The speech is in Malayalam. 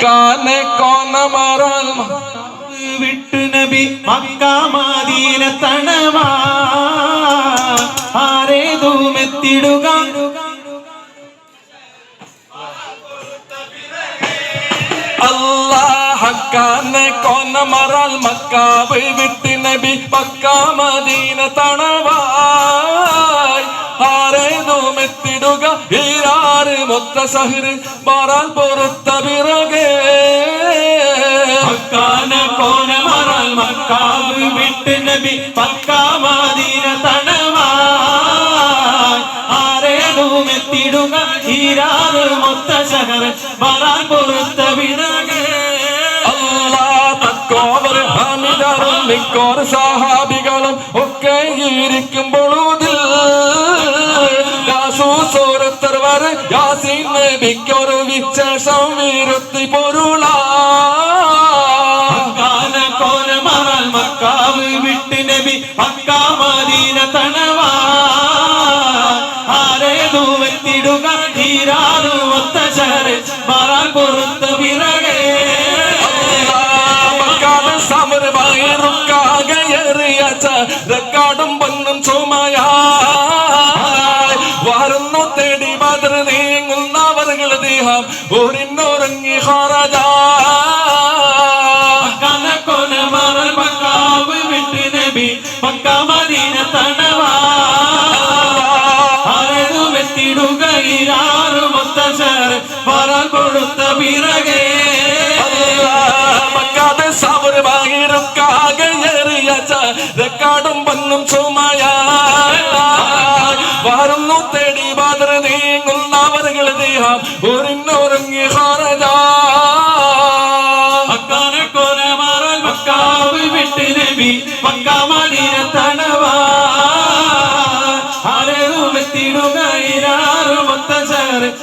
കാനെ കോന മറൽ വിട്ടു നബി മക്ക മദീന തണവാ ആരേതുമെത്തിടുക ഹക്കാനെ കോന മറൽ മക്കാവ് വിട്ട് നബി മക്ക മദീന തണവായ് ആരേതുമെത്തിടുക ഈരാറ് മൊത്ത സഹര് മാറാൻ പൊറുത്ത പിറകെ ഹക്കാനെ കോന മറൽ മക്കാവ് വിട്ട് നബി മക്ക മദീന തണവായ് ആരേതുമെത്തിടുക ഈരാറ് മൊത്ത സഹര് മാറാൻ പൊറുത്ത പിറകെ മിക്കോർ സഹാബികളും ഒക്കെ ഇരിക്കുമ്പോൾ സൂറത്തർ വരെ യാസീൻ നബിക്കൊരു വിശേഷം വിരുത്തി പൊരുളാ കോന മറൽ മക്കാവ് വിട്ട് നബി മക്ക മദീന തണവാ ആരേതുമെത്തിടുക ഈരാറ് മൊത്ത ശഹര് മാറാൻ പൊറുത്ത പിറകെ റെക്കാർഡും പൊന്നും ചുമയാ വരുന്നു തേടി ബദർ നീങ്ങുന്നവർകൾ ദേഹം ഒരിന്നൊരുങ്ങി ഹറജാ കോന മറൽ മക്കാവ് വിട്ട് നബി മക്ക മദീന തണവാ ആരേതുമെത്തിടുക ഈരാറ് മൊത്ത ശഹര് മാറാൻ പൊറുത്ത പിറകെ റെക്കാർഡും പൊന്നും ചുമയാ വരുന്നു തേടി ബദർ നീങ്ങുന്നവർകൾ ദേഹം ഒരിന്നൊരുങ്ങി ഹറജാ കോന മറൽ മക്കാവ് വിട്ട് നബി മക്ക മദീന തണവാ ആരേതുമെത്തിടുക ഈരാറ് മൊത്ത ശഹര്